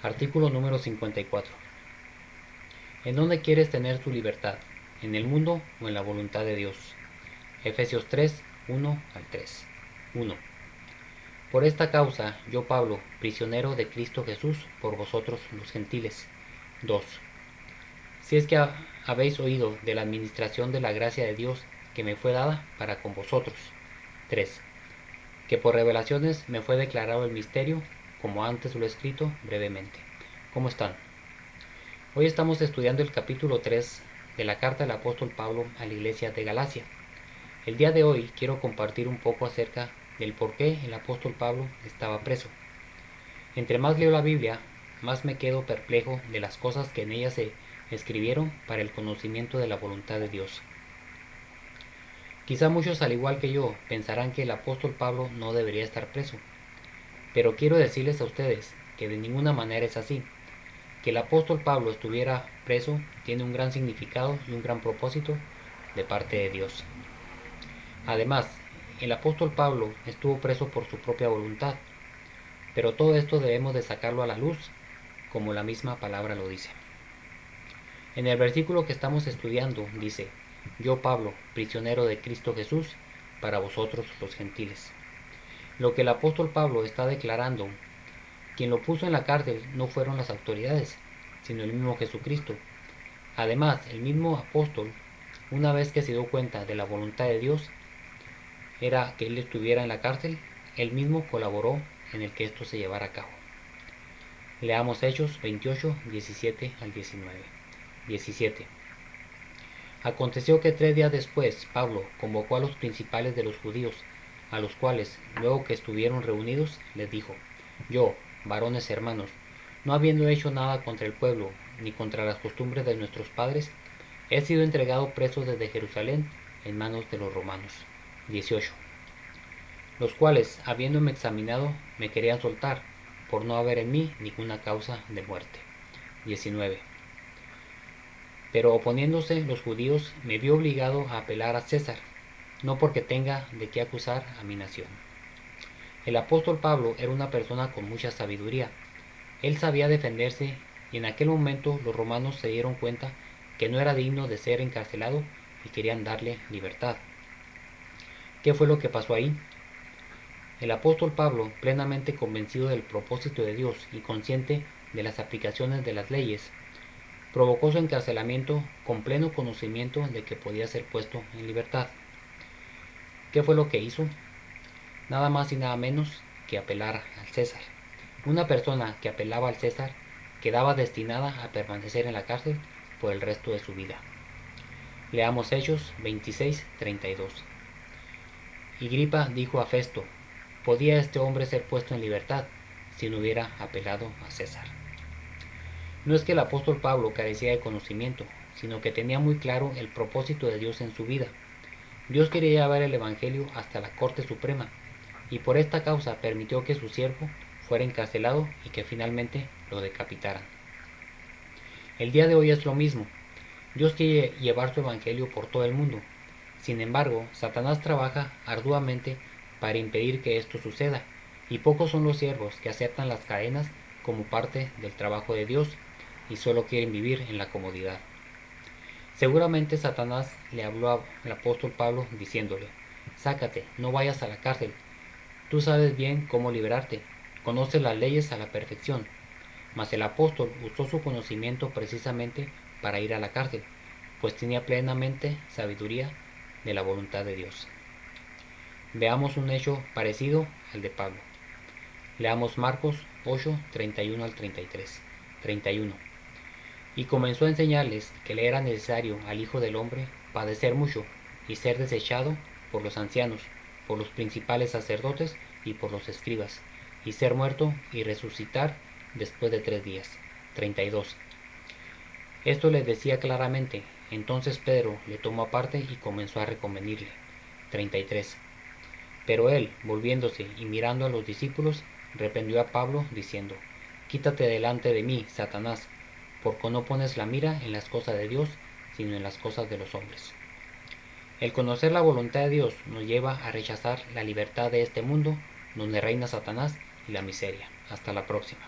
Artículo número 54. ¿En dónde quieres tener tu libertad? ¿En el mundo o en la voluntad de Dios? Efesios 3, 1 al 3. 1. Por esta causa, yo Pablo, prisionero de Cristo Jesús, por vosotros los gentiles. 2. Si es que habéis oído de la administración de la gracia de Dios que me fue dada para con vosotros. 3. Que por revelaciones me fue declarado el misterio, como antes lo he escrito brevemente. ¿Cómo están? Hoy estamos estudiando el capítulo 3 de la carta del apóstol Pablo a la iglesia de Galacia. El día de hoy quiero compartir un poco acerca del por qué el apóstol Pablo estaba preso. Entre más leo la Biblia, más me quedo perplejo de las cosas que en ella se escribieron para el conocimiento de la voluntad de Dios. Quizá muchos, al igual que yo, pensarán que el apóstol Pablo no debería estar preso, pero quiero decirles a ustedes que de ninguna manera es así. Que el apóstol Pablo estuviera preso tiene un gran significado y un gran propósito de parte de Dios. Además, el apóstol Pablo estuvo preso por su propia voluntad, pero todo esto debemos de sacarlo a la luz, como la misma palabra lo dice. En el versículo que estamos estudiando dice: yo Pablo, prisionero de Cristo Jesús, para vosotros los gentiles. Lo que el apóstol Pablo está declarando, quien lo puso en la cárcel no fueron las autoridades, sino el mismo Jesucristo. Además, el mismo apóstol, una vez que se dio cuenta de la voluntad de Dios, era que él estuviera en la cárcel, él mismo colaboró en el que esto se llevara a cabo. Leamos Hechos 28, 17 al 19. 17. Aconteció que 3 días después Pablo convocó a los principales de los judíos, a los cuales, luego que estuvieron reunidos, les dijo: yo, varones hermanos, no habiendo hecho nada contra el pueblo, ni contra las costumbres de nuestros padres, he sido entregado preso desde Jerusalén en manos de los romanos. 18. Los cuales, habiéndome examinado, me querían soltar, por no haber en mí ninguna causa de muerte. 19. Pero oponiéndose los judíos, me vi obligado a apelar a César, no porque tenga de qué acusar a mi nación. El apóstol Pablo era una persona con mucha sabiduría. Él sabía defenderse, y en aquel momento los romanos se dieron cuenta que no era digno de ser encarcelado y querían darle libertad. ¿Qué fue lo que pasó ahí? El apóstol Pablo, plenamente convencido del propósito de Dios y consciente de las aplicaciones de las leyes, provocó su encarcelamiento con pleno conocimiento de que podía ser puesto en libertad. ¿Qué fue lo que hizo? Nada más y nada menos que apelar al César. Una persona que apelaba al César quedaba destinada a permanecer en la cárcel por el resto de su vida. Leamos Hechos 26, 32. Y Agripa dijo a Festo: ¿podía este hombre ser puesto en libertad si no hubiera apelado a César? No es que el apóstol Pablo carecía de conocimiento, sino que tenía muy claro el propósito de Dios en su vida. Dios quería llevar el Evangelio hasta la Corte Suprema, y por esta causa permitió que su siervo fuera encarcelado y que finalmente lo decapitaran. El día de hoy es lo mismo. Dios quiere llevar su Evangelio por todo el mundo. Sin embargo, Satanás trabaja arduamente para impedir que esto suceda, y pocos son los siervos que aceptan las cadenas como parte del trabajo de Dios y solo quieren vivir en la comodidad. Seguramente Satanás le habló al apóstol Pablo diciéndole: sácate, no vayas a la cárcel. Tú sabes bien cómo liberarte, conoces las leyes a la perfección. Mas el apóstol usó su conocimiento precisamente para ir a la cárcel, pues tenía plenamente sabiduría de la voluntad de Dios. Veamos un hecho parecido al de Pablo. Leamos Marcos 8, 31 al 33. 31. Y comenzó a enseñarles que le era necesario al Hijo del Hombre padecer mucho y ser desechado por los ancianos, por los principales sacerdotes y por los escribas, y ser muerto y resucitar después de 3 días. 32. Esto les decía claramente. Entonces Pedro le tomó aparte y comenzó a reconvenirle. 33. Pero él, volviéndose y mirando a los discípulos, reprendió a Pablo diciendo: quítate delante de mí, Satanás, porque no pones la mira en las cosas de Dios, sino en las cosas de los hombres. El conocer la voluntad de Dios nos lleva a rechazar la libertad de este mundo, donde reina Satanás y la miseria. Hasta la próxima.